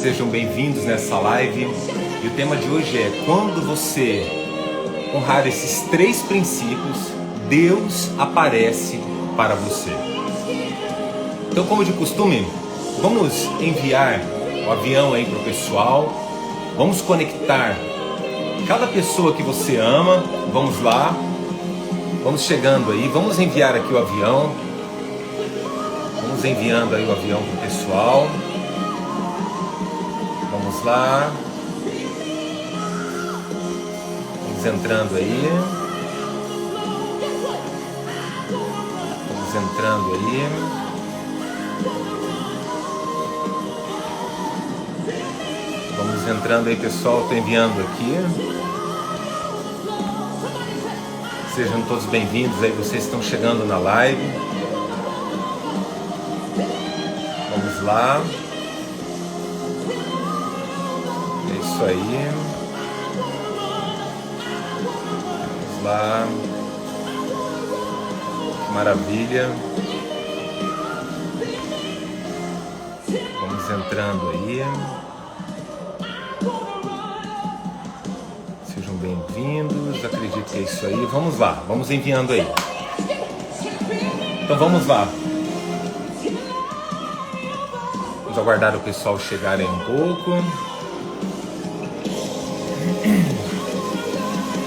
sejam bem-vindos nessa live. E o tema de hoje é: quando você honrar esses 3 princípios, Deus aparece para você. Então, como de costume, vamos enviar o avião aí para o pessoal. Vamos conectar cada pessoa que você ama. Vamos lá. Vamos chegando aí. Vamos enviar aqui o avião. Vamos enviando aí o avião para o pessoal. Vamos lá. Vamos entrando aí. Vamos entrando aí. Vamos entrando aí, pessoal. Estou enviando aqui. Sejam todos bem-vindos aí. Vocês estão chegando na live. Vamos lá. É isso aí. Vamos lá. Que maravilha. Vamos entrando aí. Sejam bem-vindos. Acredito que é isso aí. Vamos lá. Vamos enviando aí. Então vamos lá. Vamos aguardar o pessoal chegar aí um pouco.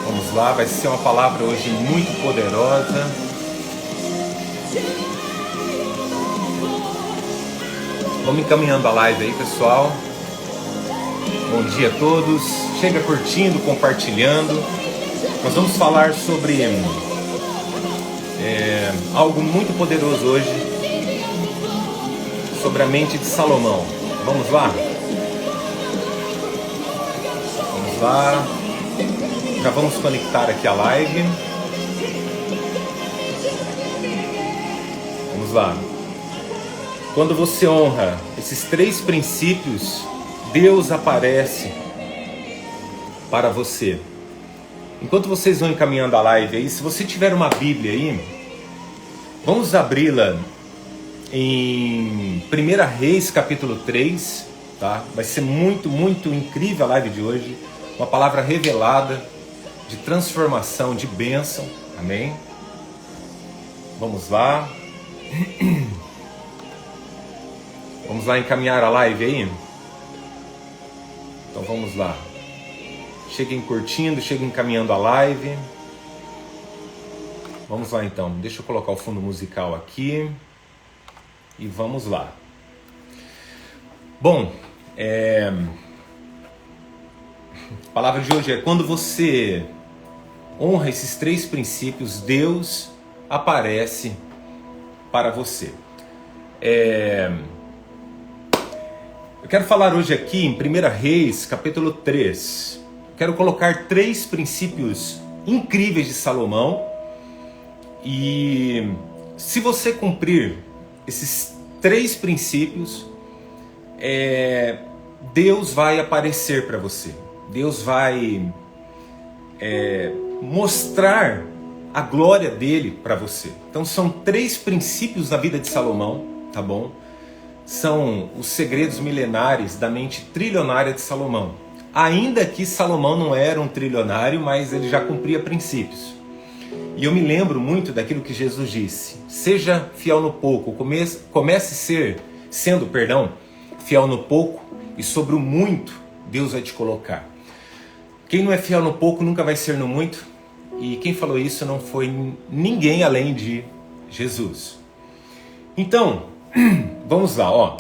Vamos lá, vai ser uma palavra hoje muito poderosa. Vamos encaminhando a live aí, pessoal. Bom dia a todos. Chega curtindo, compartilhando. Nós vamos falar sobre algo muito poderoso hoje. Sobre a mente de Salomão. Vamos lá? Vamos lá. Já vamos conectar aqui a live. Vamos lá. Quando você honra esses 3 princípios, Deus aparece para você. Enquanto vocês vão encaminhando a live aí, se você tiver uma Bíblia aí, vamos abri-la em 1 Reis capítulo 3, tá? Vai ser muito, muito incrível a live de hoje. Uma palavra revelada, de transformação, de bênção. Amém? Vamos lá. Vamos lá encaminhar a live aí? Então vamos lá. Cheguem curtindo, cheguem encaminhando a live. Vamos lá então. Deixa eu colocar o fundo musical aqui. E vamos lá. Bom, a palavra de hoje é: quando você honra esses 3 princípios, Deus aparece para você. Eu quero falar hoje aqui em 1 Reis, capítulo 3. Quero colocar 3 princípios incríveis de Salomão. E se você cumprir esses 3 princípios, Deus vai aparecer para você. Deus vai mostrar a glória dele para você. Então são 3 princípios da vida de Salomão, tá bom? São os segredos milenares da mente trilionária de Salomão. Ainda que Salomão não era um trilionário, mas ele já cumpria princípios. E eu me lembro muito daquilo que Jesus disse: seja fiel no pouco, comece sendo fiel no pouco, e sobre o muito Deus vai te colocar. Quem não é fiel no pouco nunca vai ser no muito. E quem falou isso não foi ninguém além de Jesus. Então, vamos lá, ó.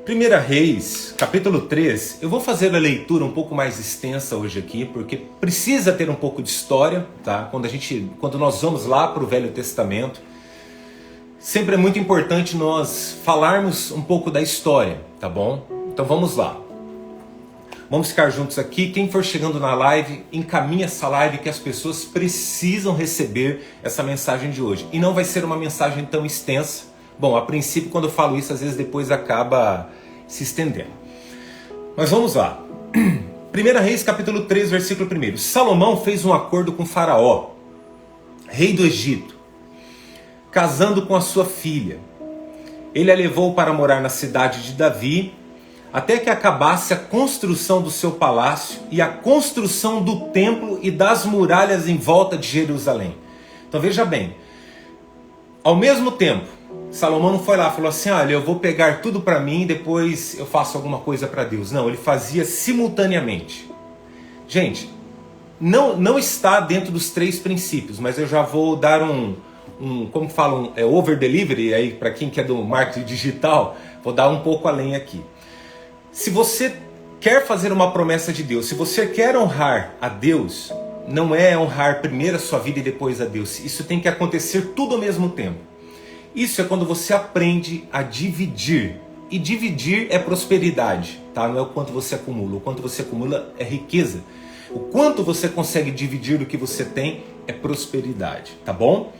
1 Reis, capítulo 3, eu vou fazer a leitura um pouco mais extensa hoje aqui, porque precisa ter um pouco de história, tá? Quando nós vamos lá para o Velho Testamento, sempre é muito importante nós falarmos um pouco da história, tá bom? Então vamos lá. Vamos ficar juntos aqui. Quem for chegando na live, encaminha essa live, que as pessoas precisam receber essa mensagem de hoje. E não vai ser uma mensagem tão extensa. Bom, a princípio, quando eu falo isso, às vezes depois acaba se estendendo. Mas vamos lá. 1 Reis, capítulo 3, versículo 1. Salomão fez um acordo com Faraó, rei do Egito, casando com a sua filha. Ele a levou para morar na cidade de Davi, até que acabasse a construção do seu palácio e a construção do templo e das muralhas em volta de Jerusalém. Então veja bem, ao mesmo tempo, Salomão não foi lá e falou assim, olha, eu vou pegar tudo para mim e depois eu faço alguma coisa para Deus. Não, ele fazia simultaneamente. Gente, não está dentro dos 3 princípios, mas eu já vou dar como falam, over delivery, aí para quem que é do marketing digital, vou dar um pouco além aqui. Se você quer fazer uma promessa de Deus, se você quer honrar a Deus, não é honrar primeiro a sua vida e depois a Deus. Isso tem que acontecer tudo ao mesmo tempo. Isso é quando você aprende a dividir. E dividir é prosperidade, tá? Não é o quanto você acumula. O quanto você acumula é riqueza. O quanto você consegue dividir do que você tem é prosperidade, tá bom?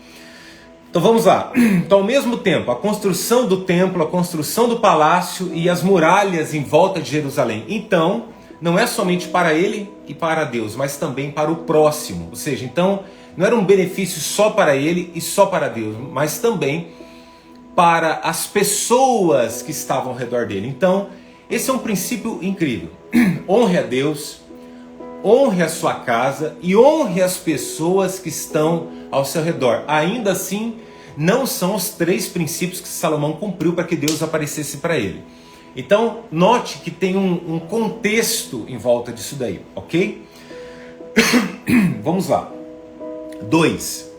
Então vamos lá. Então ao mesmo tempo, a construção do templo, a construção do palácio e as muralhas em volta de Jerusalém. Então, não é somente para ele e para Deus, mas também para o próximo. Ou seja, então, não era um benefício só para ele e só para Deus, mas também para as pessoas que estavam ao redor dele. Então, esse é um princípio incrível. Honre a Deus, honre a sua casa e honre as pessoas que estão ao seu redor. Ainda assim, não são os 3 princípios que Salomão cumpriu para que Deus aparecesse para ele. Então, note que tem um contexto em volta disso daí, ok? Vamos lá. 2.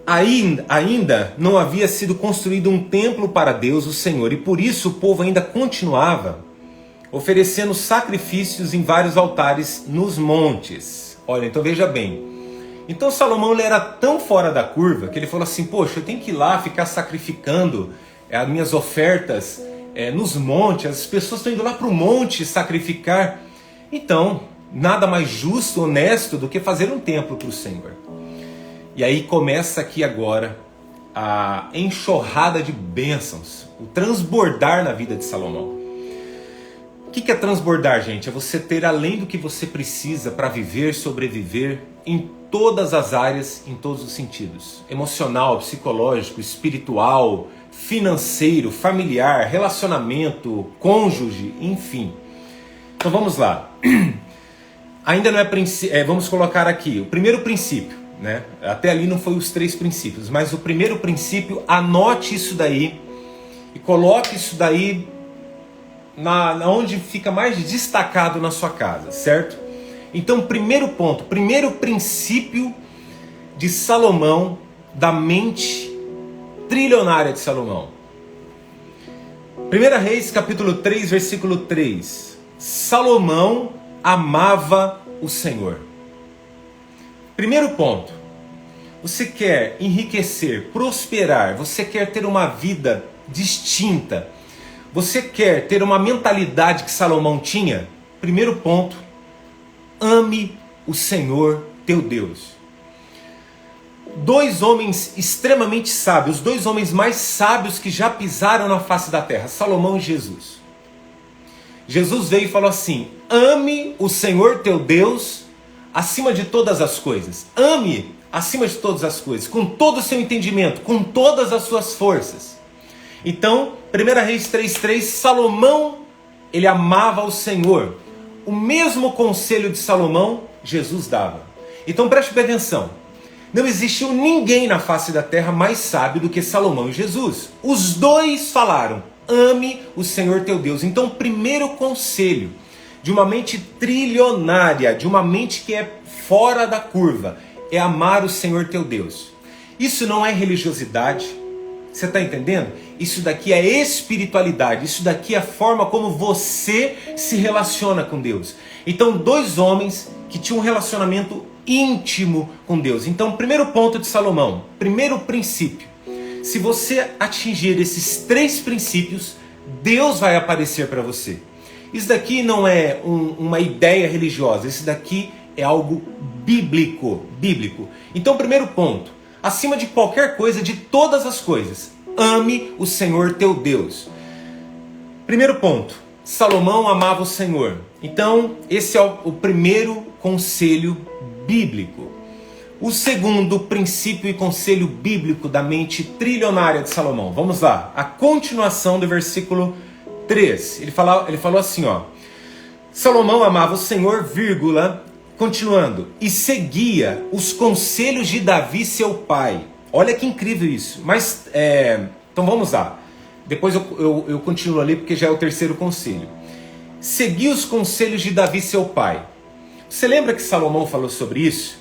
Ainda não havia sido construído um templo para Deus, o Senhor, e por isso o povo ainda continuava oferecendo sacrifícios em vários altares nos montes. Olha, então veja bem. Então Salomão ele era tão fora da curva que ele falou assim, poxa, eu tenho que ir lá ficar sacrificando as minhas ofertas nos montes, as pessoas estão indo lá para o monte sacrificar. Então, nada mais justo, honesto do que fazer um templo para o Senhor. E aí começa aqui agora a enxurrada de bênçãos, o transbordar na vida de Salomão. O que é transbordar, gente? É você ter além do que você precisa para viver, sobreviver em todas as áreas, em todos os sentidos. Emocional, psicológico, espiritual, financeiro, familiar, relacionamento, cônjuge, enfim. Então vamos lá. Ainda não é vamos colocar aqui o primeiro princípio, né? Até ali não foi os 3 princípios, mas o primeiro princípio, anote isso daí e coloque isso daí onde fica mais destacado na sua casa, certo? Então, primeiro ponto, primeiro princípio de Salomão, da mente trilionária de Salomão. 1 Reis, capítulo 3, versículo 3. Salomão amava o Senhor. Primeiro ponto. Você quer enriquecer, prosperar, você quer ter uma vida distinta, você quer ter uma mentalidade que Salomão tinha? Primeiro ponto, ame o Senhor teu Deus. 2 homens extremamente sábios, 2 homens mais sábios que já pisaram na face da terra, Salomão e Jesus. Jesus veio e falou assim, ame o Senhor teu Deus acima de todas as coisas. Ame acima de todas as coisas, com todo o seu entendimento, com todas as suas forças. Então, 1 Reis 3,3, Salomão, ele amava o Senhor. O mesmo conselho de Salomão, Jesus dava. Então preste bem atenção. Não existiu ninguém na face da terra mais sábio do que Salomão e Jesus. Os 2 falaram, ame o Senhor teu Deus. Então, o primeiro conselho de uma mente trilionária, de uma mente que é fora da curva, é amar o Senhor teu Deus. Isso não é religiosidade. Você está entendendo? Isso daqui é espiritualidade. Isso daqui é a forma como você se relaciona com Deus. Então, 2 homens que tinham um relacionamento íntimo com Deus. Então, primeiro ponto de Salomão, primeiro princípio. Se você atingir esses 3 princípios, Deus vai aparecer para você. Isso daqui não é uma ideia religiosa. Isso daqui é algo bíblico. Então, primeiro ponto. Acima de qualquer coisa, de todas as coisas, ame o Senhor teu Deus. Primeiro ponto, Salomão amava o Senhor. Então, esse é o primeiro conselho bíblico. O segundo princípio e conselho bíblico da mente trilionária de Salomão. Vamos lá, a continuação do versículo 3. Ele falou assim, ó. Salomão amava o Senhor, vírgula, continuando, e seguia os conselhos de Davi, seu pai. Olha que incrível isso. Mas, então vamos lá. Depois eu continuo ali porque já é o terceiro conselho. Seguia os conselhos de Davi, seu pai. Você lembra que Salomão falou sobre isso?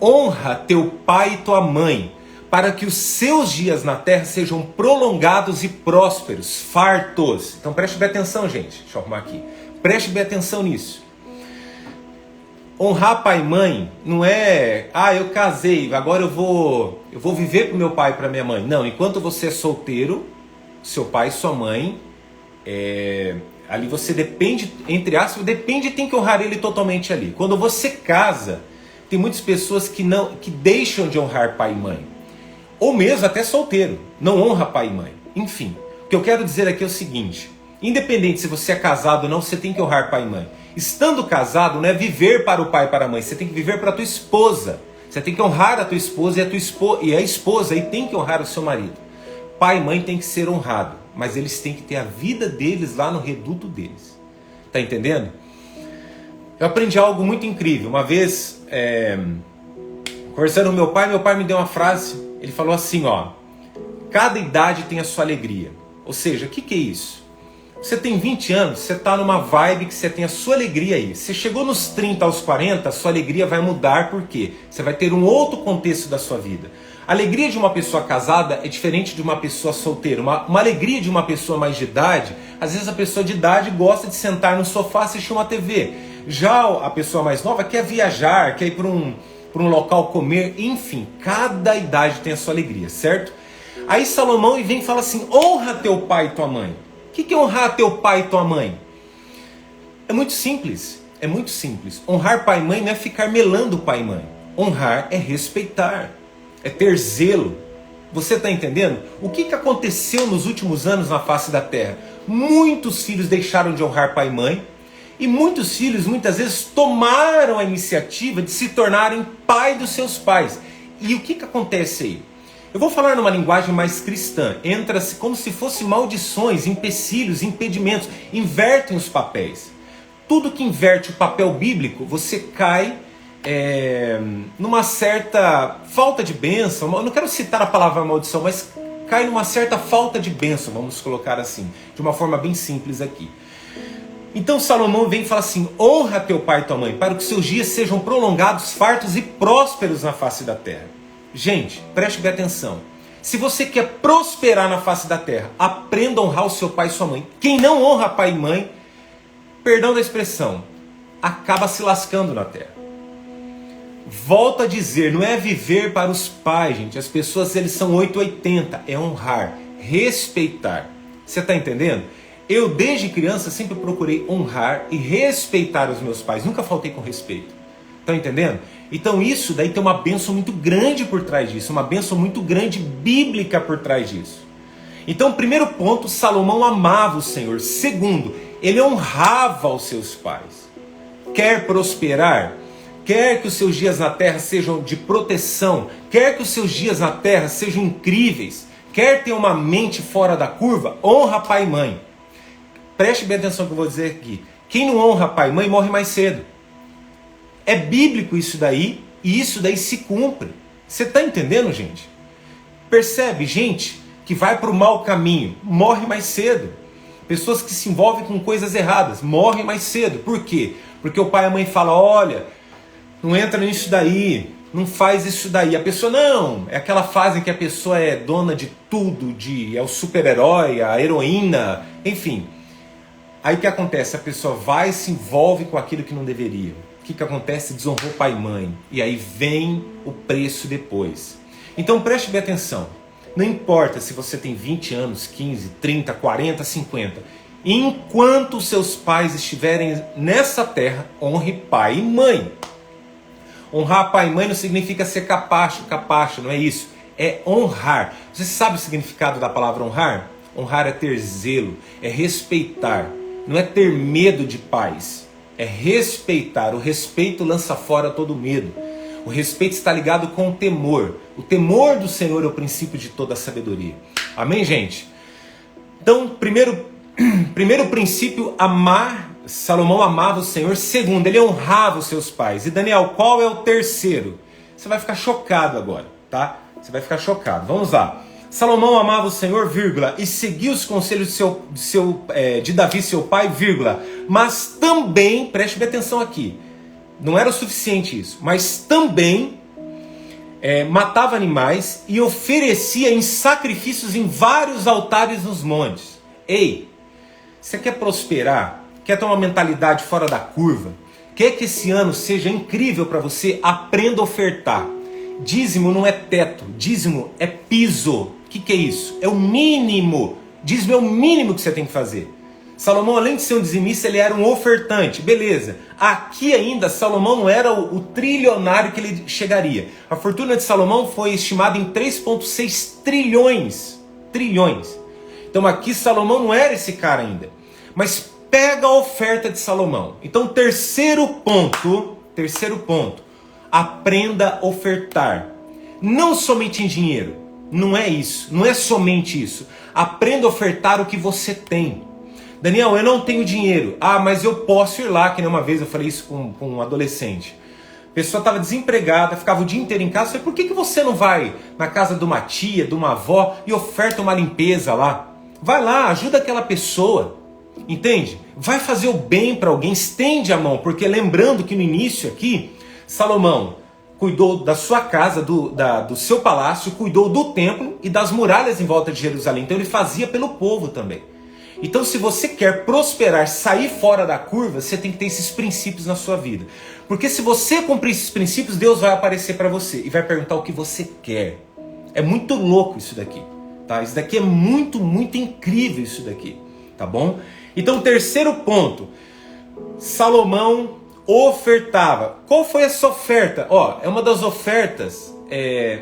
Honra teu pai e tua mãe, para que os seus dias na terra sejam prolongados e prósperos, fartos. Então preste bem atenção, gente. Deixa eu arrumar aqui. Preste bem atenção nisso. Honrar pai e mãe não é, eu casei, agora eu vou viver para o meu pai e para minha mãe. Não, enquanto você é solteiro, seu pai e sua mãe, ali você depende, entre aspas, depende e tem que honrar ele totalmente ali. Quando você casa, tem muitas pessoas que deixam de honrar pai e mãe. Ou mesmo até solteiro, não honra pai e mãe. Enfim, o que eu quero dizer aqui é o seguinte: independente se você é casado ou não, você tem que honrar pai e mãe. Estando casado não é viver para o pai e para a mãe, você tem que viver para a tua esposa. Você tem que honrar a tua esposa e a esposa aí tem que honrar o seu marido. Pai e mãe tem que ser honrado, mas eles têm que ter a vida deles lá no reduto deles. Tá entendendo? Eu aprendi algo muito incrível. Uma vez, conversando com meu pai me deu uma frase. Ele falou assim, ó: cada idade tem a sua alegria. Ou seja, o que é isso? Você tem 20 anos, você está numa vibe que você tem a sua alegria aí. Você chegou nos 30 aos 40, a sua alegria vai mudar, por quê? Você vai ter um outro contexto da sua vida. A alegria de uma pessoa casada é diferente de uma pessoa solteira. Uma alegria de uma pessoa mais de idade, às vezes a pessoa de idade gosta de sentar no sofá e assistir uma TV. Já a pessoa mais nova quer viajar, quer ir para um local comer, enfim, cada idade tem a sua alegria, certo? Aí Salomão vem e fala assim: honra teu pai e tua mãe. O que é honrar teu pai e tua mãe? É muito simples, é muito simples. Honrar pai e mãe não é ficar melando pai e mãe. Honrar é respeitar, é ter zelo. Você está entendendo? O que aconteceu nos últimos anos na face da terra? Muitos filhos deixaram de honrar pai e mãe, e muitos filhos muitas vezes tomaram a iniciativa de se tornarem pai dos seus pais. E o que acontece aí? Eu vou falar numa linguagem mais cristã. Entra-se como se fossem maldições, empecilhos, impedimentos. Invertem os papéis. Tudo que inverte o papel bíblico, você cai numa certa falta de bênção. Eu não quero citar a palavra maldição, mas cai numa certa falta de bênção, vamos colocar assim, de uma forma bem simples aqui. Então Salomão vem e fala assim: honra teu pai e tua mãe, para que seus dias sejam prolongados, fartos e prósperos na face da terra. Gente, preste bem atenção. Se você quer prosperar na face da terra, aprenda a honrar o seu pai e sua mãe. Quem não honra pai e mãe, perdão da expressão, acaba se lascando na terra. Volto a dizer, não é viver para os pais, gente. As pessoas, eles são 880, é honrar, respeitar. Você está entendendo? Eu, desde criança, sempre procurei honrar e respeitar os meus pais. Nunca faltei com respeito. Estão entendendo? Então isso daí tem uma bênção muito grande por trás disso. Uma bênção muito grande bíblica por trás disso. Então, primeiro ponto, Salomão amava o Senhor. Segundo, ele honrava os seus pais. Quer prosperar? Quer que os seus dias na terra sejam de proteção? Quer que os seus dias na terra sejam incríveis? Quer ter uma mente fora da curva? Honra pai e mãe. Preste bem atenção no que eu vou dizer aqui. Quem não honra pai e mãe morre mais cedo. É bíblico isso daí, e isso daí se cumpre. Você está entendendo, gente? Percebe? Gente que vai para o mau caminho morre mais cedo. Pessoas que se envolvem com coisas erradas morrem mais cedo. Por quê? Porque o pai e a mãe falam: olha, não entra nisso daí, não faz isso daí. A pessoa não, é aquela fase em que a pessoa é dona de tudo, é o super-herói, a heroína, enfim. Aí o que acontece? A pessoa vai e se envolve com aquilo que não deveria. O que acontece? Desonrou pai e mãe. E aí vem o preço depois. Então preste bem atenção. Não importa se você tem 20 anos, 15, 30, 40, 50. Enquanto seus pais estiverem nessa terra, honre pai e mãe. Honrar pai e mãe não significa ser capacho, não é isso. É honrar. Você sabe o significado da palavra honrar? Honrar é ter zelo, é respeitar. Não é ter medo de pais. é respeitar. O respeito lança fora todo medo. O respeito está ligado com o temor. O temor do Senhor é o princípio de toda a sabedoria. Amém, gente? Então, primeiro princípio, amar. Salomão amava o Senhor. Segundo, ele honrava os seus pais. E Daniel, qual é o terceiro? Você vai ficar chocado agora, tá? Você vai ficar chocado. Vamos lá. Salomão amava o Senhor, vírgula, e seguia os conselhos de Davi, seu pai, vírgula. Mas também, preste bem atenção aqui, não era o suficiente isso, mas também matava animais e oferecia em sacrifícios em vários altares nos montes. Ei, você quer prosperar? Quer ter uma mentalidade fora da curva? Quer que esse ano seja incrível para você? Aprenda a ofertar. Dízimo não é teto, dízimo é piso. O que é isso? É o mínimo. Dízimo é o mínimo que você tem que fazer. Salomão, além de ser um dizimista, ele era um ofertante. Beleza. Aqui ainda, Salomão não era o trilionário que ele chegaria. A fortuna de Salomão foi estimada em 3,6 trilhões. Trilhões. Então aqui Salomão não era esse cara ainda. Mas pega a oferta de Salomão. Então terceiro ponto. Aprenda a ofertar. Não somente em dinheiro. Não é isso. Não é somente isso. Aprenda a ofertar o que você tem. Daniel, eu não tenho dinheiro. Ah, mas eu posso ir lá. Que nem uma vez eu falei isso com um adolescente. A pessoa estava desempregada, ficava o dia inteiro em casa. Eu falei, por que você não vai na casa de uma tia, de uma avó e oferta uma limpeza lá? Vai lá, ajuda aquela pessoa. Entende? Vai fazer o bem para alguém, estende a mão. Porque lembrando que no início aqui, Salomão cuidou da sua casa, do seu palácio, cuidou do templo e das muralhas em volta de Jerusalém. Então ele fazia pelo povo também. Então se você quer prosperar, sair fora da curva, você tem que ter esses princípios na sua vida. Porque se você cumprir esses princípios, Deus vai aparecer para você e vai perguntar o que você quer. É muito louco isso daqui, tá? Isso daqui é muito, muito incrível isso daqui, tá bom? Então terceiro ponto, Salomão ofertava. Qual foi essa oferta? É uma das ofertas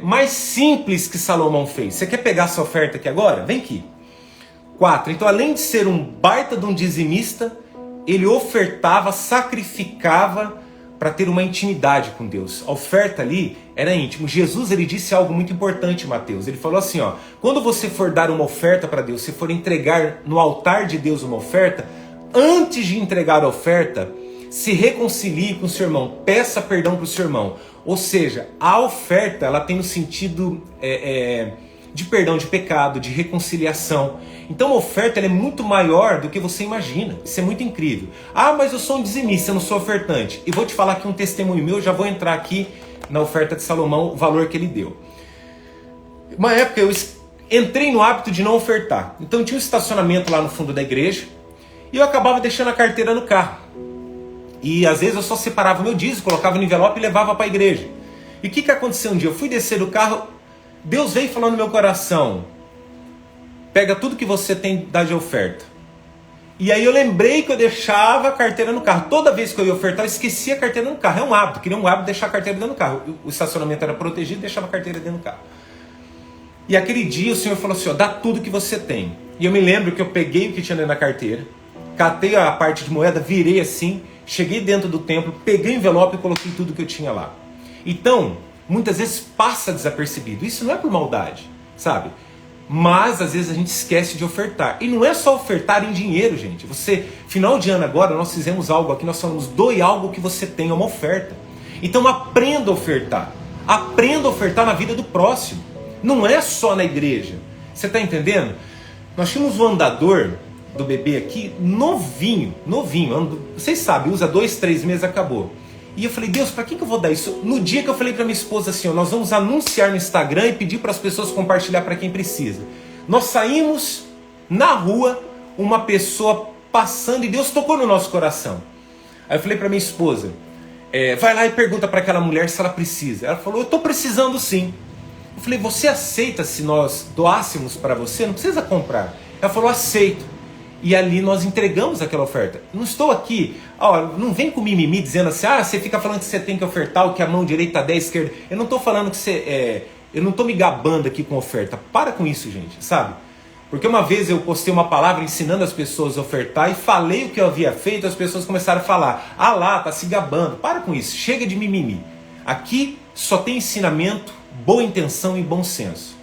mais simples que Salomão fez. Você quer pegar essa oferta aqui agora? Vem aqui. 4. Então, além de ser um baita de um dizimista, ele ofertava, sacrificava para ter uma intimidade com Deus. A oferta ali era íntimo. Jesus, ele disse algo muito importante, Mateus. Ele falou assim, quando você for dar uma oferta para Deus, se for entregar no altar de Deus uma oferta, antes de entregar a oferta, se reconcilie com o seu irmão, peça perdão para o seu irmão. Ou seja, a oferta ela tem no sentido de perdão de pecado, de reconciliação. Então a oferta ela é muito maior do que você imagina. Isso é muito incrível. Ah, mas eu sou um dizimista, eu não sou ofertante. E vou te falar aqui um testemunho meu, já vou entrar aqui na oferta de Salomão, o valor que ele deu. Uma época eu entrei no hábito de não ofertar. Então tinha um estacionamento lá no fundo da igreja e eu acabava deixando a carteira no carro. E às vezes eu só separava o meu dízimo, colocava no envelope e levava para a igreja. E o que aconteceu um dia? Eu fui descer do carro, Deus veio falando no meu coração, pega tudo que você tem, dá de oferta. E aí eu lembrei que eu deixava a carteira no carro. Toda vez que eu ia ofertar, eu esquecia a carteira no carro. É um hábito, queria um hábito de deixar a carteira dentro do carro. O estacionamento era protegido, deixava a carteira dentro do carro. E aquele dia o Senhor falou assim, dá tudo que você tem. E eu me lembro que eu peguei o que tinha dentro da carteira, catei a parte de moeda, virei assim, cheguei dentro do templo, peguei o envelope e coloquei tudo que eu tinha lá. Então, muitas vezes passa desapercebido. Isso não é por maldade, sabe? Mas às vezes a gente esquece de ofertar. E não é só ofertar em dinheiro, gente. Final de ano agora, nós fizemos algo aqui, nós falamos, doe algo que você tem, é uma oferta. Então aprenda a ofertar. Aprenda a ofertar na vida do próximo. Não é só na igreja. Você está entendendo? Nós tínhamos um andador do bebê aqui, novinho. Vocês sabem, usa 2, 3 meses, acabou. E eu falei, Deus, para que eu vou dar isso? No dia que eu falei para minha esposa assim, nós vamos anunciar no Instagram e pedir para as pessoas compartilhar para quem precisa. Nós saímos na rua, uma pessoa passando e Deus tocou no nosso coração. Aí eu falei para minha esposa, vai lá e pergunta para aquela mulher se ela precisa. Ela falou, eu estou precisando sim. Eu falei, você aceita se nós doássemos para você? Não precisa comprar. Ela falou, aceito. E ali nós entregamos aquela oferta. Não estou aqui, não vem com mimimi dizendo assim, você fica falando que você tem que ofertar o que a mão direita dá, a esquerda. Eu não estou falando que eu não estou me gabando aqui com oferta. Para com isso, gente, sabe? Porque uma vez eu postei uma palavra ensinando as pessoas a ofertar e falei o que eu havia feito, as pessoas começaram a falar: ah lá, tá se gabando. Para com isso, chega de mimimi. Aqui só tem ensinamento, boa intenção e bom senso.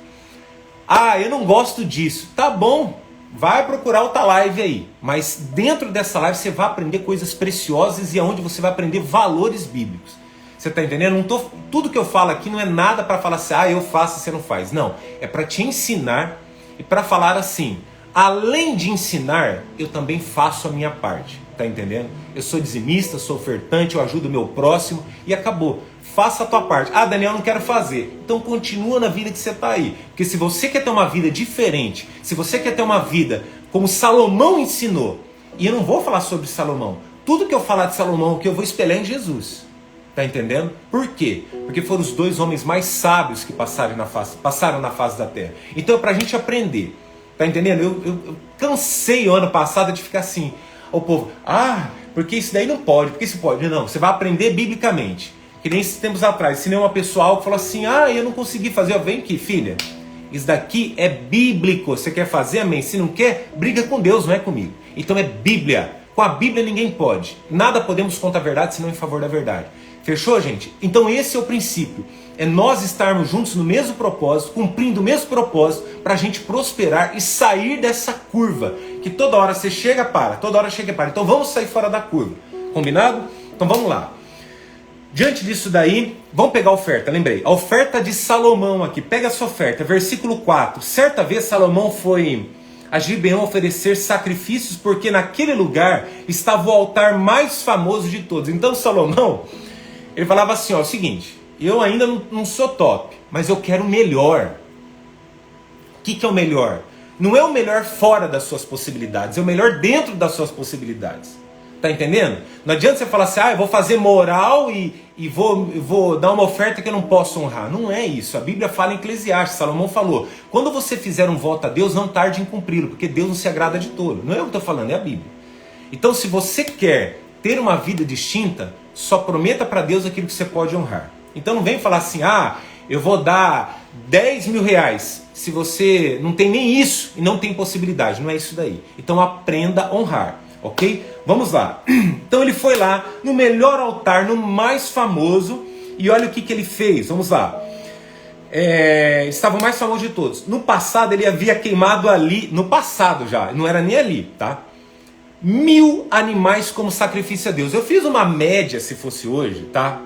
Ah, eu não gosto disso. Tá bom, vai procurar outra live aí. Mas dentro dessa live você vai aprender coisas preciosas e é onde você vai aprender valores bíblicos. Você está entendendo? Tudo que eu falo aqui não é nada para falar assim, ah, eu faço e você não faz. Não, é para te ensinar e para falar assim, além de ensinar, eu também faço a minha parte. Tá entendendo? Eu sou dizimista, sou ofertante, eu ajudo o meu próximo e acabou. Faça a tua parte. Ah, Daniel, não quero fazer. Então continua na vida que você está aí. Porque se você quer ter uma vida diferente, se você quer ter uma vida como Salomão ensinou, e eu não vou falar sobre Salomão, tudo que eu falar de Salomão, que eu vou espelhar em Jesus. Tá entendendo? Por quê? Porque foram os dois homens mais sábios que passaram na face da terra. Então é pra gente aprender. Tá entendendo? Eu cansei o ano passado de ficar assim. O povo, porque isso daí não pode, porque isso pode. Não, você vai aprender biblicamente. Que nem esses tempos atrás, se nem uma pessoa que falou assim, eu não consegui fazer, vem aqui, filha. Isso daqui é bíblico. Você quer fazer, amém? Se não quer, briga com Deus, não é comigo. Então é Bíblia. Com a Bíblia ninguém pode. Nada podemos contra a verdade, senão em favor da verdade. Fechou, gente? Então esse é o princípio. É nós estarmos juntos no mesmo propósito, cumprindo o mesmo propósito, para a gente prosperar e sair dessa curva. Que toda hora você chega, para. Toda hora chega, para. Então vamos sair fora da curva. Combinado? Então vamos lá. Diante disso daí, vamos pegar a oferta, lembrei. A oferta de Salomão aqui. Pega a sua oferta, versículo 4. Certa vez Salomão foi a Gibeão oferecer sacrifícios, porque naquele lugar estava o altar mais famoso de todos. Então Salomão, ele falava assim, o seguinte, eu ainda não sou top, mas eu quero o melhor. O que é o melhor? Não é o melhor fora das suas possibilidades, é o melhor dentro das suas possibilidades. Tá entendendo? Não adianta você falar assim, eu vou fazer moral e vou dar uma oferta que eu não posso honrar. Não é isso. A Bíblia fala em Eclesiastes, Salomão falou, quando você fizer um voto a Deus, não tarde em cumpri-lo, porque Deus não se agrada de tolo. Não é eu que estou falando, é a Bíblia. Então se você quer ter uma vida distinta, só prometa para Deus aquilo que você pode honrar. Então não vem falar assim, eu vou dar 10 mil reais, se você não tem nem isso e não tem possibilidade. Não é isso daí. Então aprenda a honrar. Ok? Vamos lá. Então ele foi lá no melhor altar, no mais famoso, e olha o que ele fez. Vamos lá. Estava o mais famoso de todos. No passado ele havia queimado ali, no passado já, não era nem ali, tá? 1000 animais como sacrifício a Deus. Eu fiz uma média, se fosse hoje, tá?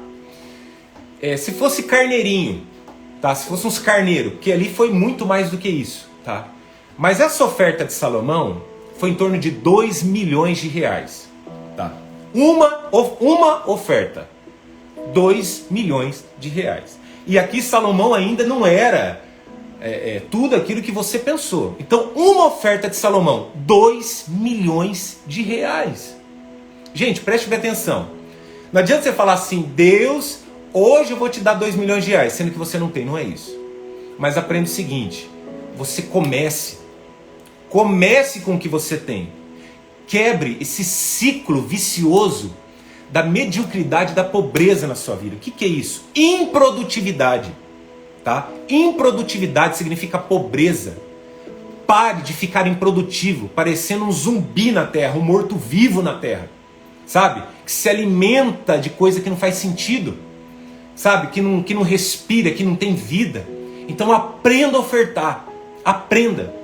Se fosse carneirinho, tá? Se fosse uns carneiros, porque ali foi muito mais do que isso, tá? Mas essa oferta de Salomão foi em torno de 2 milhões de reais. Tá? Uma oferta. 2 milhões de reais. E aqui Salomão ainda não era tudo aquilo que você pensou. Então, uma oferta de Salomão, 2 milhões de reais. Gente, preste bem atenção. Não adianta você falar assim, Deus, hoje eu vou te dar 2 milhões de reais, sendo que você não tem, não é isso. Mas aprenda o seguinte, você comece com o que você tem. Quebre esse ciclo vicioso da mediocridade, da pobreza na sua vida. O que é isso? Improdutividade. Tá? Improdutividade significa pobreza. Pare de ficar improdutivo, parecendo um zumbi na terra, um morto-vivo na terra. Sabe? Que se alimenta de coisa que não faz sentido. Sabe? Que não respira, que não tem vida. Então aprenda a ofertar. Aprenda.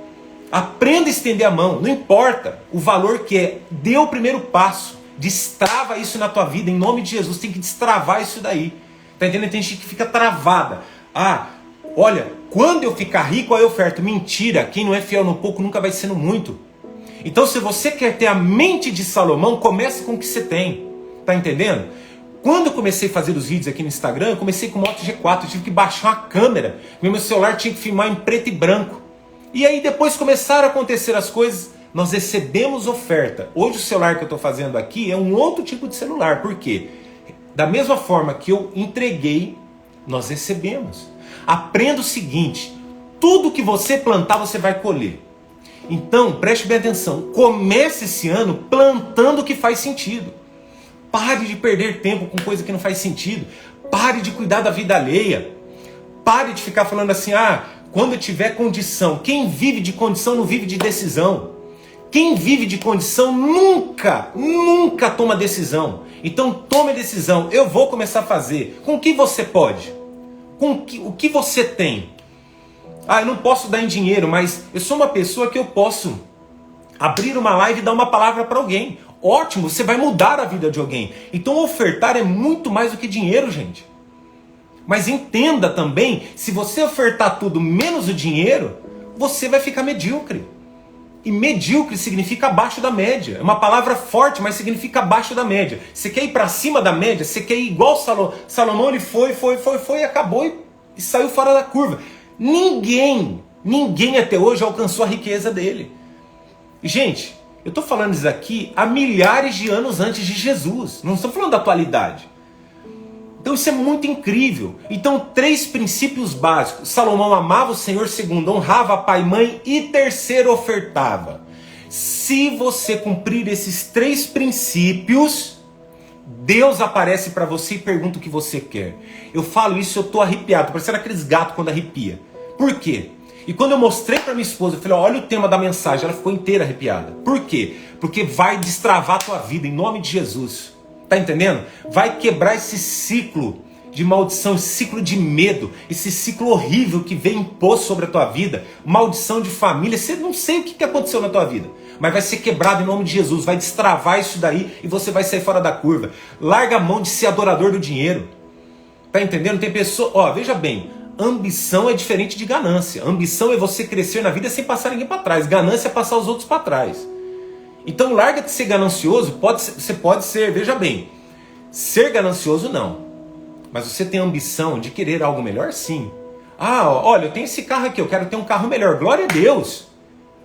Aprenda a estender a mão, não importa o valor que é, dê o primeiro passo, destrava isso na tua vida, em nome de Jesus, tem que destravar isso daí, tá entendendo? Tem gente que fica travada, olha, quando eu ficar rico aí eu oferto, mentira, quem não é fiel no pouco nunca vai ser no muito. Então se você quer ter a mente de Salomão, comece com o que você tem, tá entendendo? Quando eu comecei a fazer os vídeos aqui no Instagram, eu comecei com o Moto G4, eu tive que baixar uma câmera, meu celular tinha que filmar em preto e branco. E aí depois começaram a acontecer as coisas, nós recebemos oferta. Hoje o celular que eu estou fazendo aqui é um outro tipo de celular. Por quê? Da mesma forma que eu entreguei, nós recebemos. Aprenda o seguinte, tudo que você plantar você vai colher. Então preste bem atenção, comece esse ano plantando o que faz sentido. Pare de perder tempo com coisa que não faz sentido. Pare de cuidar da vida alheia. Pare de ficar falando assim, quando tiver condição. Quem vive de condição não vive de decisão. Quem vive de condição nunca toma decisão. Então tome decisão. Eu vou começar a fazer. Com o que você pode? O que você tem? Eu não posso dar em dinheiro, mas eu sou uma pessoa que eu posso abrir uma live e dar uma palavra para alguém. Ótimo, você vai mudar a vida de alguém. Então ofertar é muito mais do que dinheiro, gente. Mas entenda também, se você ofertar tudo menos o dinheiro, você vai ficar medíocre. E medíocre significa abaixo da média. É uma palavra forte, mas significa abaixo da média. Você quer ir para cima da média? Você quer ir igual Salomão? Ele foi e acabou e saiu fora da curva. Ninguém até hoje alcançou a riqueza dele. E, gente, eu estou falando isso aqui há milhares de anos antes de Jesus. Não estou falando da atualidade. Então isso é muito incrível. Então 3 princípios básicos. Salomão amava o Senhor, segundo, honrava pai e mãe, e terceiro, ofertava. Se você cumprir esses 3 princípios, Deus aparece para você e pergunta o que você quer. Eu falo isso, eu estou arrepiado, parecendo aqueles gatos quando arrepia. Por quê? E quando eu mostrei para minha esposa, eu falei, olha o tema da mensagem, ela ficou inteira arrepiada. Por quê? Porque vai destravar a tua vida, em nome de Jesus. Tá entendendo? Vai quebrar esse ciclo de maldição, esse ciclo de medo, esse ciclo horrível que vem imposto sobre a tua vida, maldição de família, você não sei o que aconteceu na tua vida, mas vai ser quebrado em nome de Jesus, vai destravar isso daí e você vai sair fora da curva. Larga a mão de ser adorador do dinheiro. Tá entendendo? Tem pessoa, veja bem, ambição é diferente de ganância. Ambição é você crescer na vida sem passar ninguém para trás, ganância é passar os outros para trás. Então larga de ser ganancioso, você pode ser, veja bem, ser ganancioso não, mas você tem a ambição de querer algo melhor, sim. Olha, eu tenho esse carro aqui, eu quero ter um carro melhor, glória a Deus.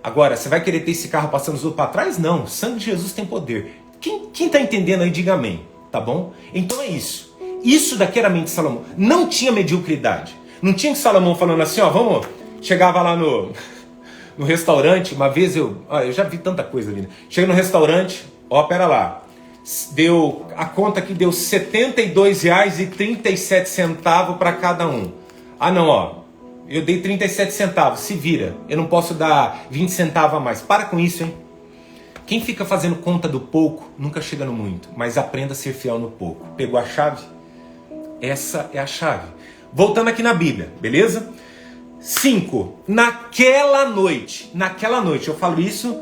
Agora, você vai querer ter esse carro passando os outros para trás? Não, o sangue de Jesus tem poder. Quem está entendendo aí, diga amém, tá bom? Então é isso. Isso daqui era a mente de Salomão. Não tinha mediocridade. Não tinha que Salomão falando assim, vamos, chegava lá no restaurante, uma vez eu já vi tanta coisa ali, né? Cheguei no restaurante, pera lá, a conta aqui deu R$ 72,37 para cada um. Eu dei 37 centavos, se vira, eu não posso dar 20 centavos a mais. Para com isso, hein? Quem fica fazendo conta do pouco, nunca chega no muito, mas aprenda a ser fiel no pouco. Pegou a chave? Essa é a chave. Voltando aqui na Bíblia, beleza? 5. Naquela noite, eu falo isso,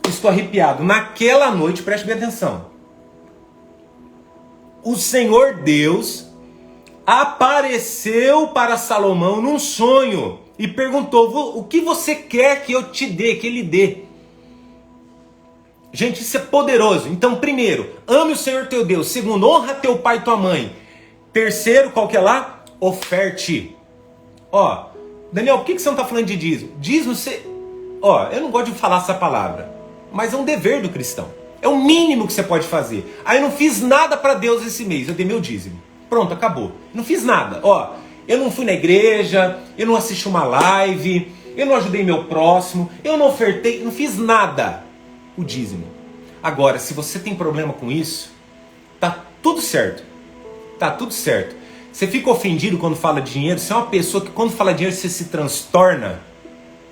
estou arrepiado. Naquela noite, preste bem atenção. O Senhor Deus apareceu para Salomão num sonho e perguntou, o que você quer que eu te dê, que ele dê? Gente, isso é poderoso. Então, primeiro, ame o Senhor teu Deus. Segundo, honra teu pai e tua mãe. Terceiro, qual que é lá? Oferte. Daniel, por que você não está falando de dízimo? Dízimo, eu não gosto de falar essa palavra, mas é um dever do cristão. É o mínimo que você pode fazer. Eu não fiz nada para Deus esse mês, eu dei meu dízimo. Pronto, acabou. Não fiz nada. Eu não fui na igreja, eu não assisti uma live, eu não ajudei meu próximo, eu não ofertei, não fiz nada. O dízimo. Agora, se você tem problema com isso, tá tudo certo. Tá tudo certo. Você fica ofendido quando fala de dinheiro, você é uma pessoa que quando fala de dinheiro você se transtorna,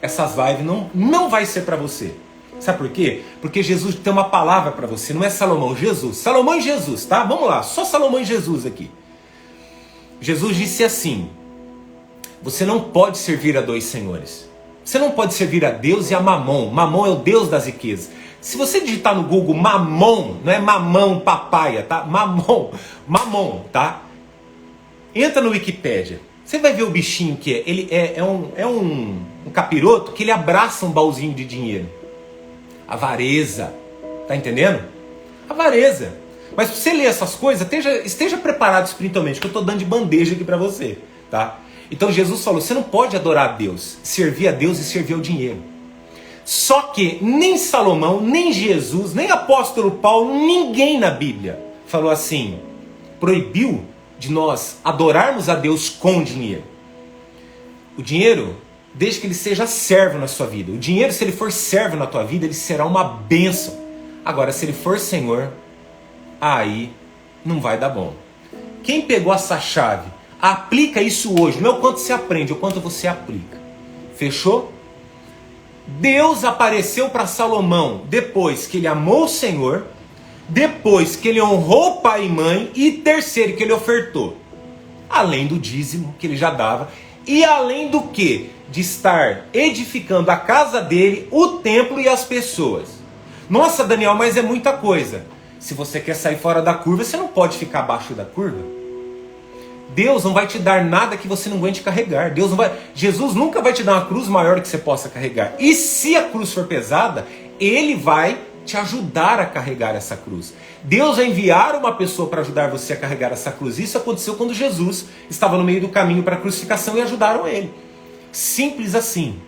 essas lives não vai ser para você. Sabe por quê? Porque Jesus tem uma palavra para você, não é Salomão, Jesus. Salomão e Jesus, tá? Vamos lá, só Salomão e Jesus aqui. Jesus disse assim, você não pode servir a 2 senhores. Você não pode servir a Deus e a Mamon. Mamon é o Deus das riquezas. Se você digitar no Google Mamon, não é mamão, papaya, tá? Mamon, tá? Entra no Wikipédia, você vai ver o bichinho que é. Ele é um capiroto que ele abraça um baúzinho de dinheiro. Avareza, tá entendendo? Avareza. Mas se você ler essas coisas, esteja preparado espiritualmente, que eu estou dando de bandeja aqui para você, tá? Então Jesus falou, você não pode adorar a Deus, servir a Deus e servir ao dinheiro. Só que nem Salomão, nem Jesus, nem apóstolo Paulo, ninguém na Bíblia falou assim, proibiu de nós adorarmos a Deus com dinheiro. O dinheiro, desde que ele seja servo na sua vida. O dinheiro, se ele for servo na tua vida, ele será uma bênção. Agora, se ele for Senhor, aí não vai dar bom. Quem pegou essa chave? Aplica isso hoje. Não é o quanto você aprende, é o quanto você aplica. Fechou? Deus apareceu para Salomão depois que ele amou o Senhor, depois que ele honrou pai e mãe, e terceiro, que ele ofertou. Além do dízimo que ele já dava, e além do que? De estar edificando a casa dele, o templo e as pessoas. Nossa, Daniel, mas é muita coisa. Se você quer sair fora da curva, você não pode ficar abaixo da curva. Deus não vai te dar nada que você não aguente carregar. Jesus nunca vai te dar uma cruz maior do que você possa carregar. E se a cruz for pesada, Ele vai te ajudar a carregar essa cruz. Deus vai enviar uma pessoa para ajudar você a carregar essa cruz. Isso aconteceu quando Jesus estava no meio do caminho para a crucificação e ajudaram Ele. Simples assim.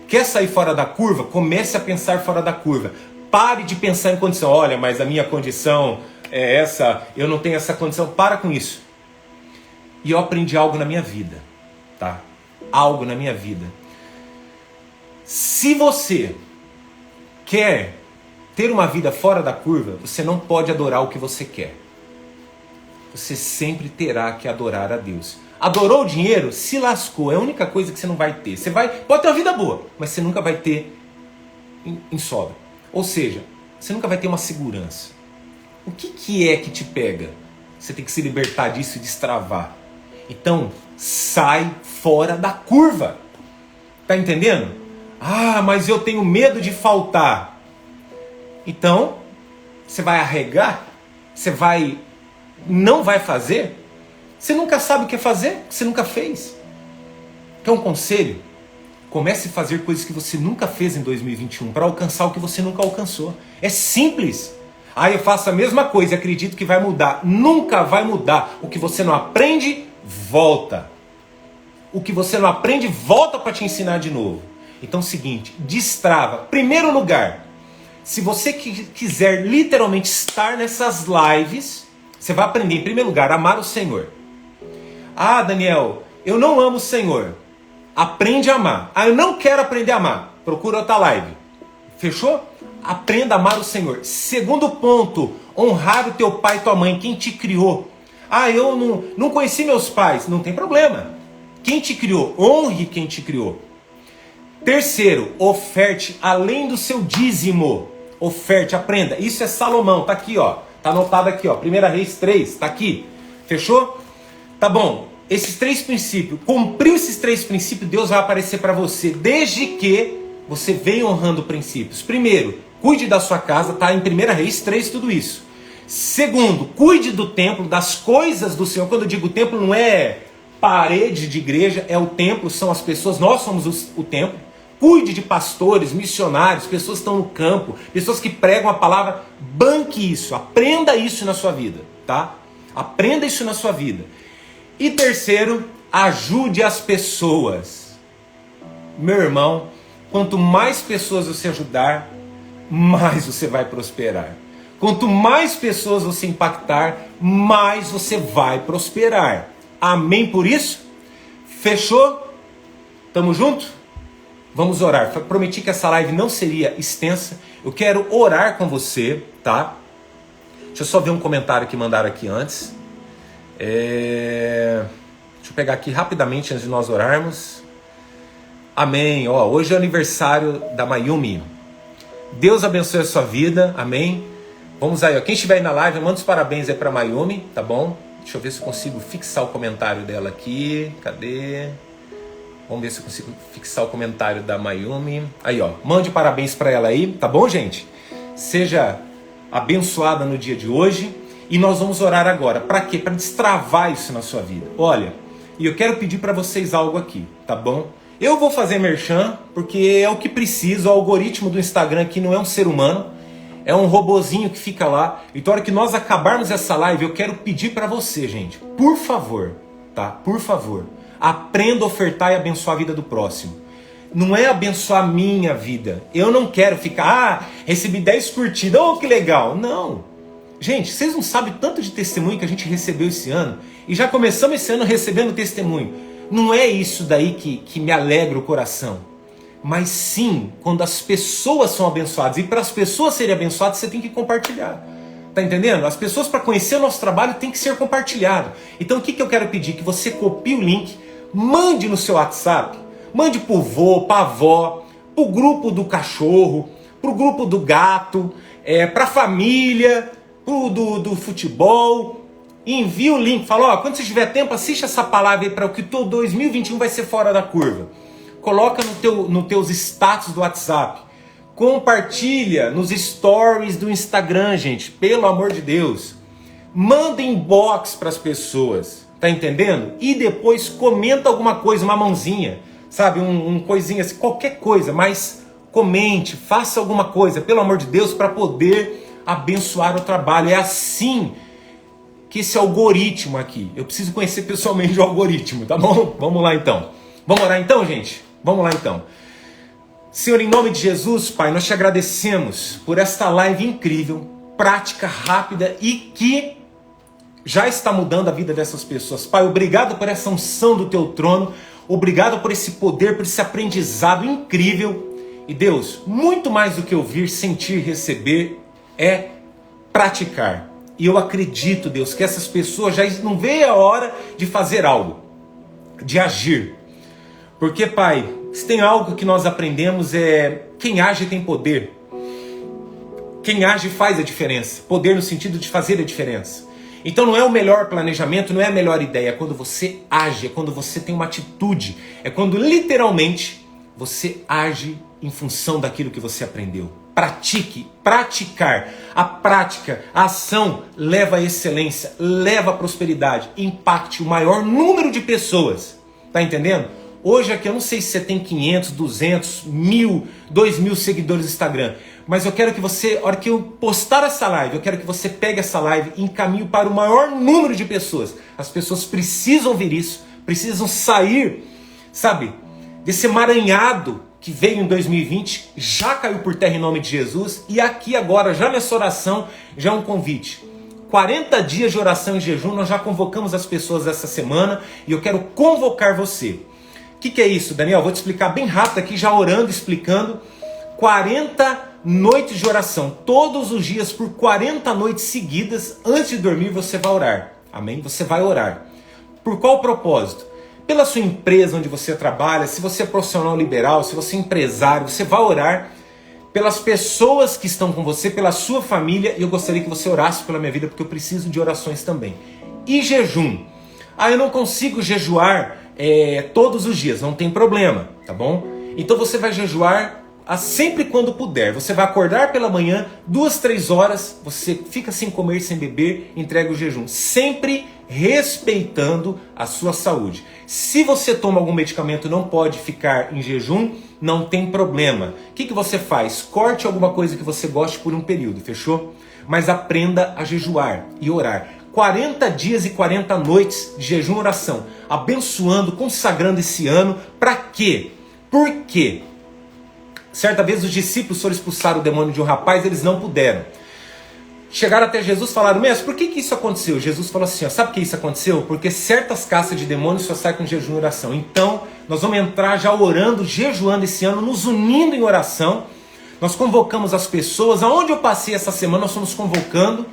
Quer sair fora da curva? Comece a pensar fora da curva. Pare de pensar em condição. Olha, mas a minha condição é essa, eu não tenho essa condição. Para com isso. E eu aprendi algo na minha vida, tá? Algo na minha vida. Se você quer ter uma vida fora da curva, você não pode adorar o que você quer. Você sempre terá que adorar a Deus. Adorou o dinheiro? Se lascou. É a única coisa que você não vai ter. Você pode ter uma vida boa, mas você nunca vai ter em sobra. Ou seja, você nunca vai ter uma segurança. O que é que te pega? Você tem que se libertar disso e destravar. Então, sai fora da curva. Tá entendendo? Ah, mas eu tenho medo de faltar. Então, você vai arregar? Não vai fazer? Você nunca sabe o que fazer? Você nunca fez. Quer um conselho? Comece a fazer coisas que você nunca fez em 2021 para alcançar o que você nunca alcançou. É simples. Ah, eu faço a mesma coisa e acredito que vai mudar. Nunca vai mudar. O que você não aprende, volta. O que você não aprende, volta para te ensinar de novo. Então é o seguinte, destrava. Primeiro lugar, se você quiser literalmente estar nessas lives, você vai aprender em primeiro lugar a amar o Senhor. Ah, Daniel, eu não amo o Senhor. Aprende a amar. Ah, eu não quero aprender a amar. Procura outra live. Fechou? Aprenda a amar o Senhor. Segundo ponto, honrar o teu pai e tua mãe, quem te criou. Ah, eu não conheci meus pais. Não tem problema. Quem te criou? Honre quem te criou. Terceiro, oferte além do seu dízimo. Oferte, aprenda. Isso é Salomão, tá aqui, ó. Tá anotado aqui, ó. 1 Reis 3, tá aqui. Fechou? Tá bom. Esses 3 princípios, cumpriu esses 3 princípios, Deus vai aparecer para você, desde que você venha honrando princípios. Primeiro, cuide da sua casa, tá? Em 1 Reis 3, tudo isso. Segundo, cuide do templo, das coisas do Senhor. Quando eu digo templo, não é parede de igreja, é o templo, são as pessoas, nós somos o templo. Cuide de pastores, missionários, pessoas que estão no campo, pessoas que pregam a palavra. Banque isso, aprenda isso na sua vida, tá? Aprenda isso na sua vida. E terceiro, ajude as pessoas. Meu irmão, quanto mais pessoas você ajudar, mais você vai prosperar. Quanto mais pessoas você impactar, mais você vai prosperar. Amém por isso? Fechou? Tamo junto? Vamos orar. Prometi que essa live não seria extensa. Eu quero orar com você, tá? Deixa eu só ver um comentário que mandaram aqui antes. Deixa eu pegar aqui rapidamente antes de nós orarmos. Amém. Hoje é o aniversário da Mayumi. Deus abençoe a sua vida. Amém. Vamos aí. Quem estiver aí na live, manda os parabéns aí para Mayumi, tá bom? Deixa eu ver se eu consigo fixar o comentário dela aqui. Cadê? Vamos ver se eu consigo fixar o comentário da Mayumi. Aí, mande parabéns para ela aí, tá bom, gente? Seja abençoada no dia de hoje. E nós vamos orar agora. Para quê? Para destravar isso na sua vida. Olha, e eu quero pedir para vocês algo aqui, tá bom? Eu vou fazer merchan, porque é o que preciso. O algoritmo do Instagram aqui não é um ser humano. É um robozinho que fica lá. Então, na hora que nós acabarmos essa live, eu quero pedir para você, gente. Por favor, tá? Por favor. Aprenda a ofertar e abençoar a vida do próximo. Não é abençoar a minha vida. Eu não quero ficar, recebi 10 curtidas, que legal. Não. Gente, vocês não sabem tanto de testemunho que a gente recebeu esse ano. E já começamos esse ano recebendo testemunho. Não é isso daí que me alegra o coração. Mas sim, quando as pessoas são abençoadas. E para as pessoas serem abençoadas, você tem que compartilhar. Tá entendendo? As pessoas, para conhecer o nosso trabalho, tem que ser compartilhado. Então o que eu quero pedir? Que você copie o link, mande no seu WhatsApp, mande pro vô, pra avó, pro grupo do cachorro, pro grupo do gato, pra família, pro do futebol. Envie o link, fala, ó, quando você tiver tempo, assiste essa palavra aí para o que todo 2021 vai ser fora da curva. Coloca no teus status do WhatsApp. Compartilha nos stories do Instagram, gente, pelo amor de Deus. Manda inbox para as pessoas, tá entendendo? E depois comenta alguma coisa, uma mãozinha, sabe, um coisinha assim, qualquer coisa, mas comente, faça alguma coisa, pelo amor de Deus, para poder abençoar o trabalho. É assim que esse algoritmo aqui, eu preciso conhecer pessoalmente o algoritmo, tá bom? Vamos lá então. Vamos orar então, gente? Vamos lá então. Senhor, em nome de Jesus, Pai, nós te agradecemos por esta live incrível, prática, rápida e que já está mudando a vida dessas pessoas. Pai, obrigado por essa unção do teu trono, obrigado por esse poder, por esse aprendizado incrível. E Deus, muito mais do que ouvir, sentir, receber, é praticar. E eu acredito, Deus, que essas pessoas já não veem a hora de fazer algo, de agir. Porque, Pai, se tem algo que nós aprendemos é quem age tem poder. Quem age faz a diferença. Poder no sentido de fazer a diferença. Então não é o melhor planejamento, não é a melhor ideia. É quando você age, é quando você tem uma atitude. É quando literalmente você age em função daquilo que você aprendeu. Pratique, praticar. A prática, a ação leva à excelência, leva à prosperidade, impacte o maior número de pessoas. Tá entendendo? Hoje aqui eu não sei se você tem 500, 200, 1000, 2000 seguidores no Instagram, mas eu quero que você, a hora que eu postar essa live, eu quero que você pegue essa live e encaminhe para o maior número de pessoas. As pessoas precisam ouvir isso, precisam sair, sabe, desse emaranhado que veio em 2020, já caiu por terra em nome de Jesus, e aqui agora, já nessa oração, já é um convite. 40 dias de oração e jejum, nós já convocamos as pessoas essa semana, e eu quero convocar você. O que é isso, Daniel? Vou te explicar bem rápido aqui, já orando, explicando. 40 noites de oração, todos os dias, por 40 noites seguidas, antes de dormir você vai orar. Amém? Você vai orar. Por qual propósito? Pela sua empresa onde você trabalha, se você é profissional liberal, se você é empresário, você vai orar pelas pessoas que estão com você, pela sua família, e eu gostaria que você orasse pela minha vida, porque eu preciso de orações também. E jejum. Eu não consigo jejuar todos os dias, não tem problema, tá bom? Então você vai jejuar sempre quando puder. Você vai acordar pela manhã, 2, 3 horas, você fica sem comer, sem beber, entrega o jejum. Sempre respeitando a sua saúde. Se você toma algum medicamento e não pode ficar em jejum, não tem problema. O que você faz? Corte alguma coisa que você goste por um período, fechou? Mas aprenda a jejuar e orar. 40 dias e 40 noites de jejum e oração, abençoando, consagrando esse ano. Para quê? Por quê? Certa vez os discípulos foram expulsar o demônio de um rapaz, eles não puderam. Chegaram até Jesus e falaram, mestre, por que isso aconteceu? Jesus falou assim, sabe por que isso aconteceu? Porque certas castas de demônios só saem com jejum e oração. Então, nós vamos entrar já orando, jejuando esse ano, nos unindo em oração. Nós convocamos as pessoas, aonde eu passei essa semana, nós estamos convocando.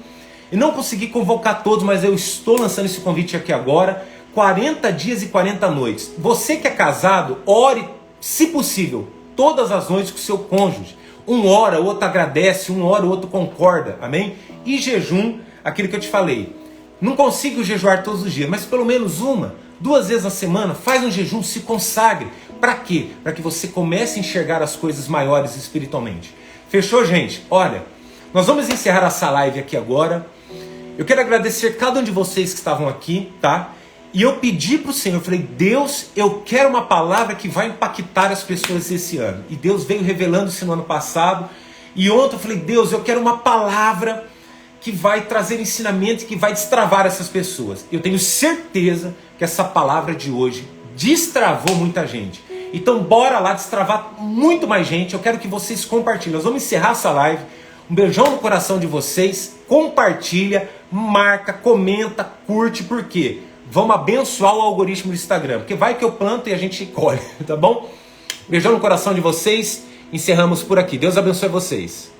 E não consegui convocar todos, mas eu estou lançando esse convite aqui agora. 40 dias e 40 noites. Você que é casado, ore, se possível, todas as noites com o seu cônjuge. Um ora, o outro agradece, um ora, o outro concorda, amém? E jejum, aquilo que eu te falei. Não consigo jejuar todos os dias, mas pelo menos 1, 2 vezes na semana, faz um jejum, se consagre. Para quê? Para que você comece a enxergar as coisas maiores espiritualmente. Fechou, gente? Olha, nós vamos encerrar essa live aqui agora. Eu quero agradecer cada um de vocês que estavam aqui, tá? E eu pedi para o Senhor, eu falei, Deus, eu quero uma palavra que vai impactar as pessoas esse ano. E Deus veio revelando isso no ano passado. E ontem eu falei, Deus, eu quero uma palavra que vai trazer ensinamento, que vai destravar essas pessoas. Eu tenho certeza que essa palavra de hoje destravou muita gente. Então bora lá destravar muito mais gente. Eu quero que vocês compartilhem. Nós vamos encerrar essa live. Um beijão no coração de vocês. Compartilha, marca, comenta, curte. Por quê? Vamos abençoar o algoritmo do Instagram, porque vai que eu planto e a gente colhe, tá bom? Beijão no coração de vocês, encerramos por aqui. Deus abençoe vocês.